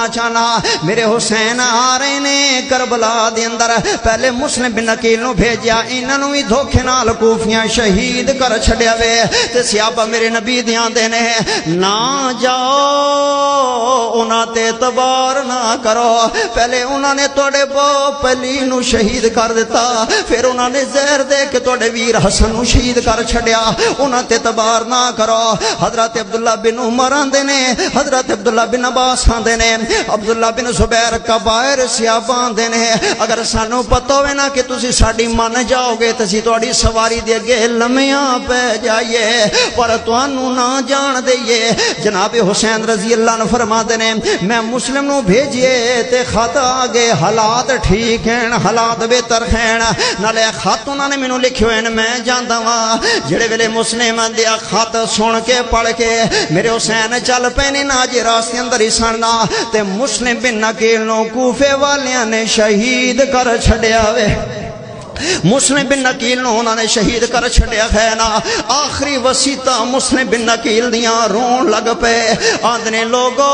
کرنا چاہنا میرے حسین آ رہے نے کربلا دے اندر پہلے مسلم بن عقیل نو بھیجیا انہاں نو وی دھوکے نال کوفیاں شہید کر چھڈیا وے تے صحابہ میرے نبی دیاں دے نے نہ جاؤ انہاں تے اعتبار نہ کرو پہلے انہاں نے تواڈے باپ علی نو شہید کر دیتا پھر انہاں نے زہر دے کے تواڈے ویر حسن نو شہید کر چھڈیا انہاں تے اعتبار نہ کرو حضرت عبداللہ بن عمر آندے نے حضرت عبداللہ بن عباس آندے نے عبداللہ بن زبیر کبائر صحابہ آندے نے اگر سانو پتہ ہوے نا کہ تسی ساڈی من جاؤ گے تے اسی تواڈی سواری دے اگے لمیاں پہ جائیے پر تانوں نہ جان دئیے جناب حسین رضی اللہ عنہ فرماتے نے میں مسلم نو بھیجیے تے خط آگے حالات ٹھیک ہیں حالات بہتر ہیں نالے خط انہوں نے مینوں لکھے ہوئے میں جاندا وا جڑے ویلے مسلم دیا خط سن کے پڑھ کے میرے حسین چل پے نے نا جے راستے اندر ہی سننا تے مسلم بن عقیل نو کوفے والیاں نے شہید کر چھڈیا وے مسلم بن عقیل نو انہوں نے شہید کر چھڈیا ہے نا آخری وسیطہ مسلم بن عقیل دیاں رون لگ پے آندنے لوگو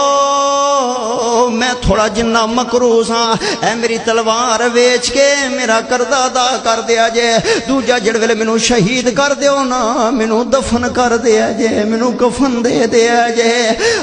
میں تھوڑا جنہ مکروز ہاں اے میری تلوار ویچ کے میرا قرضہ ادا کر دیا جے دوجا جڑ ویلے مینوں شہید کر دیو نا مینوں دفن کر دیا جے مینوں کفن دے دیا جے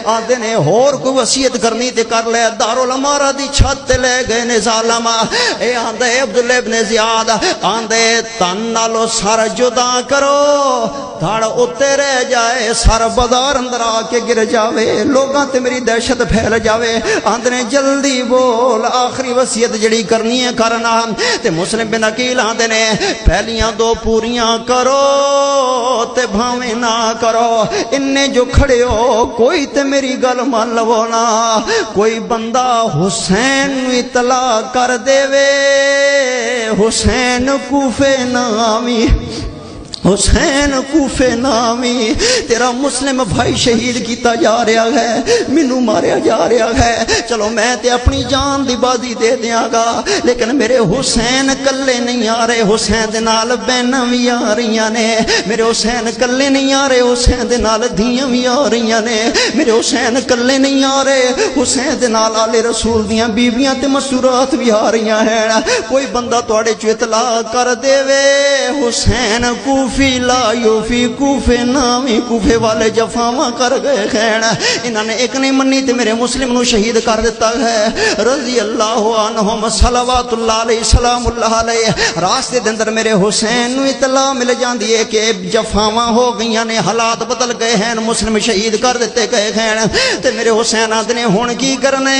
آندے نے ہور کوئی وصیت کرنی تے کر لے دارالعمارہ دی چھت تے لے گئے نے ظالما اے آندے عبداللہ ابن زیاد آندے تن نالو سر جدا کرو دھڑ اتے رہ جائے سر بازار اندر آ کے گر جاوے لوگاں تے میری دہشت پھیل جاوے آندنے جلدی بول آخری وصیت جڑی کرنی ہے کرنا تے مسلم بن عقیل آندے نے پہلیاں دو پوریاں کرو تے بھاویں نہ کرو اننے جو کھڑے ہو کوئی تے میری گل مان لو نا کوئی بندہ حسین نو اطلاع کر دے وے حسین کوفے نامی حسین کوفے نامی تیرا مسلم بھائی شہید کیتا جا رہا ہے مینوں ماریا جا رہا ہے چلو میں تے اپنی جان دی بازی دے دیاں گا لیکن میرے حسین کلے نہیں آ رہے حسین دے نال بہناں وی آ رہیاں نے میرے حسین کلے نہیں آ رہے حسین دے نال دھیاں وی آ رہیاں نے میرے حسین کلے نہیں آ رہے حسین دے نال آل رسول دیاں بیویاں تے مسرات وی آ رہیاں ہیں کوئی بندہ تواڈے چ اطلاع کر دے وے حسین کوفی لا یوفی کوفے نامی کوفے والے جفاواں کر گئے خین انہوں نے ایک نہیں منی تے میرے مسلم نو شہید کر دیتا ہے رضی اللہ عنہم صلوات اللہ علیہ سلام اللہ علیہ راستے دے اندر میرے حسین نو اطلاع مل جاندی ہے کہ جفاواں ہو گئیاں نے حالات بدل گئے ہیں مسلم شہید کر دیتے گئے خین تے میرے حسین آدھنے ہون کی کرنے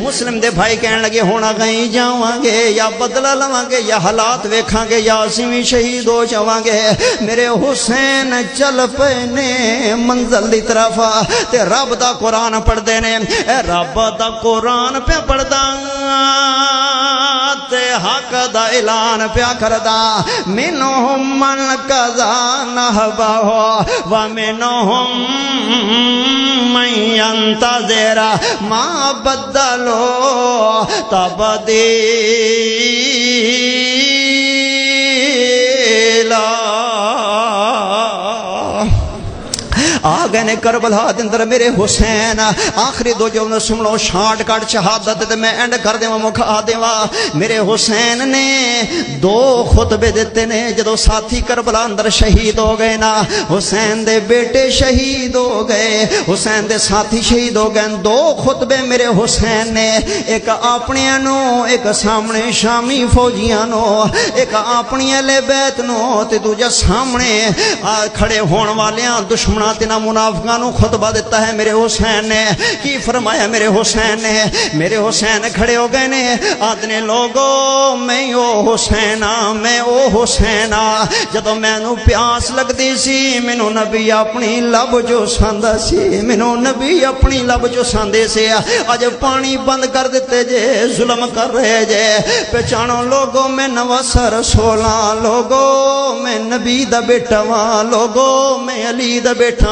مسلم دے بھائی کہن لگے ہونا گئیں جاواں گے یا بدلہ لواں گے یا حالات ویکھاں گے یا اسی شہید ہو جاواں گے میرے حسین چل پینے منزل دی طرف تے رب دا قرآن پڑھ دے نے اے رب دا قرآن پہ پڑھ دا تے حق دا اعلان پیا کردا منہم من قضا نحبہ ومنہم من ينتظر ما بدلوا تبدیلا آگے نے کربلا دندر میرے حسین آخری دو جو سن لو شارٹ کٹ شہادت تے میں اینڈ کر دیواں مکھا دیواں میرے حسین نے دو خطبے دیتے نے جدو ساتھی کربلا اندر شہید ہو گئے نا حسین دے بیٹے شہید ہو گئے حسین دے ساتھی شہید ہو گئے دو خطبے میرے حسین نے ایک اپنے نو ایک سامنے شامی فوجیاں نو ایک اپنی اہل بیت نو تے دوجا سامنے کھڑے ہون والیاں دشمناں تے منافقاں نو خطبہ دیتا ہے میرے حسین نے کی فرمایا میرے حسین نے میرے حسین کھڑے ہو گئے نے آدنے لوگو میں او حسینہ میں او حسینہ جدو میں نو پیاس لگ دی سی مینوں نبی اپنی لب جو ساندا سی مینوں نبی اپنی لب جو ساندے سے اج پانی بند کر دیتے جے ظلم کر رہے جے پہچانو لوگو میں نواسا رسولاں لوگو میں نبی دا بیٹا واں لوگو میں علی دا بیٹا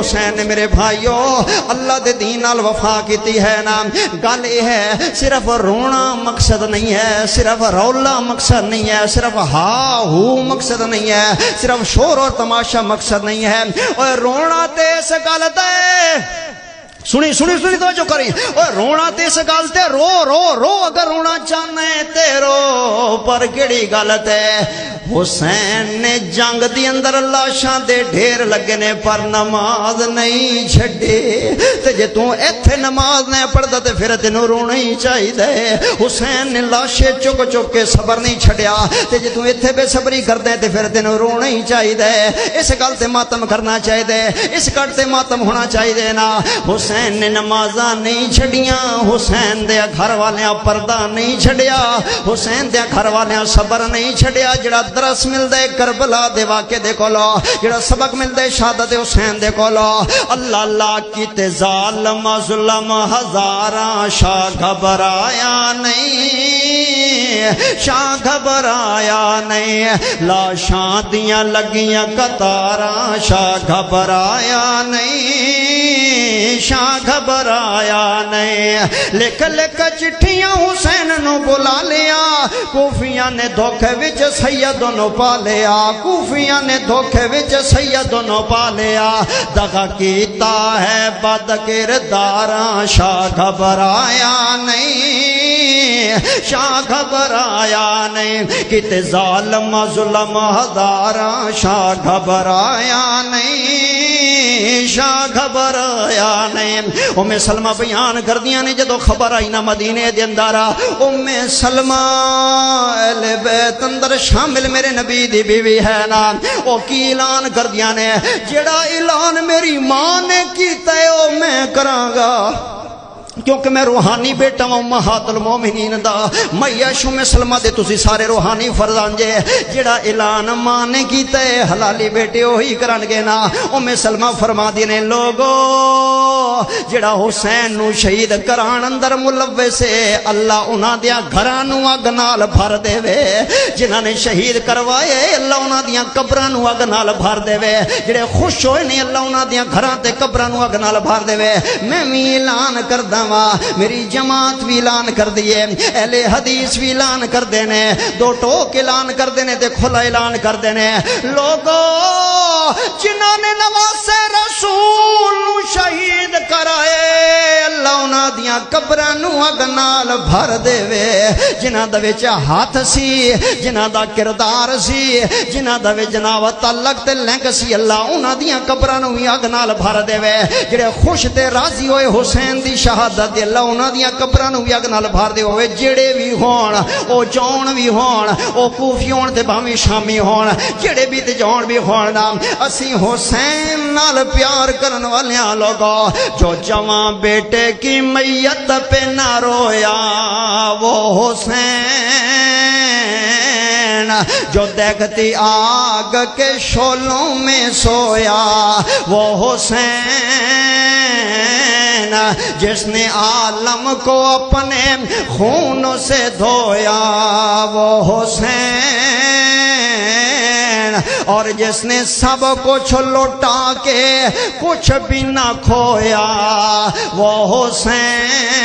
حسین نے میرے بھائیو اللہ دے دین نال وفا کیتی ہے نا گل یہ ہے صرف رونا مقصد نہیں ہے صرف رولا مقصد نہیں ہے صرف ہا ہو مقصد نہیں ہے صرف شور اور تماشا مقصد نہیں ہے اور رونا تے اس گل تے سنی توجہ کریں اور رونا تے اس گل تے رو اگر رونا چاہنا ہے تے رو پر کیڑی گل تے حسین نے جنگ دی اندر لاشاں دے ڈھیر لگے نے پر نماز نہیں چھڈی تے جے تو ایتھے نماز نہیں پڑھدا تے پھر تینوں رونا ہی چاہیدا ہے حسین نے لاشیں چک کے صبر نہیں چھڈیا تے جے تو ایتھے بے صبری کردا ہے تے پھر تینوں رونا ہی چاہیدا ہے اس گل تے ماتم کرنا چاہیدا ہے اس گل تے ماتم ہونا چاہیدا نا حسین نے نمازاں نہیں چھڈیاں حسین دے گھر والیاں پردہ نہیں چھڈیا حسین دے گھر والیاں صبر نہیں چھڈیا جڑا درس ملدا ہے کربلا دے واقعے دے کولو جڑا سبق ملدا ہے شہادت حسین دے کولو اللہ اللہ کیتے ظالم ظلم ہزاراں شاہ گھبرایا نہیں شاہ گھبرایا نہیں لاشاں دیاں لگیاں قطاراں شاہ گھبرایا نہیں شاہ گھبرایا نہیں لکھ چٹھیاں حسین نو بلا لیا کوفیاں نے دھوکے وچ سید نو پا لیا کوفیاں نے دھوکے وچ سید نو پا لیا دغا کیتا ہے بد کرداراں شاہ گھبرایا نہیں شاہ گھبرایا نہیں کتے ظالم ظلم ہزاراں شاہ گھبرایا نہیں شاہ گھبرایا نہیں ام سلمہ بیان کر دیا نے جدو خبر آئی نا مدینے دے اندر ام سلمہ اہل بیت اندر شامل میرے نبی دی بیوی ہے نا او کی اعلان کر دیا نے جڑا اعلان میری ماں نے کیتا ہے او میں کراں گا کیونکہ میں روحانی بیٹا ہوں امہات المومنین دا میش ام سلمہ دے تسی سارے روحانی فرزان جے جڑا اعلان ماں نے کیتا ہے حلالی بیٹے وہی کرن گے نا ام سلمہ فرما دی نے لوگو جڑا حسین نو شہید کران اندر ملوث ہے اللہ انہاں دیاں گھراں نو اگ نال بھر دے وے جنہاں نے شہید کروائے اللہ انہاں دیاں قبراں نو اگ نال بھر دے وے جڑے خوش ہوئے نے اللہ انہاں دیاں گھراں تے قبراں نو اگ نال بھر دے وے میں بھی اعلان کردا میری جماعت بھی اعلان کر دیے اہل حدیث بھی اعلان کر دینے دو ٹوک اعلان کر دینے تے کھلا اعلان کر دینے لوگو جنہوں نے نواسے رسول نو شہید کرائے اللہ انہاں دیاں قبراں نو اگ نال بھر دے وے جنہاں دا وچ ہاتھ سی جنہاں دا کردار سی جنہاں دا وچ جناب تعلق تے لنک سی اللہ انہاں دیاں قبراں نو وی اگ نال بھر دے وے جڑے خوش تے راضی ہوئے حسین دی شہادت اللہ انہاں دیاں قبراں نو وی اگ نال بھر دے ہوئے جڑے بھی ہون او جون بھی ہون او کوفی ہون تے بھاویں شامی ہون جڑے بھی تے جون بھی ہون اسی حسین نال پیار کرن والیاں لوگو جو جوان بیٹے کی میت پہ نہ رویا وہ حسین جو دیکھتی آگ کے شعلوں میں سویا وہ حسین جس نے عالم کو اپنے خونوں سے دھویا وہ حسین اور جس نے سب کچھ لوٹا کے کچھ بھی نہ کھویا وہ حسین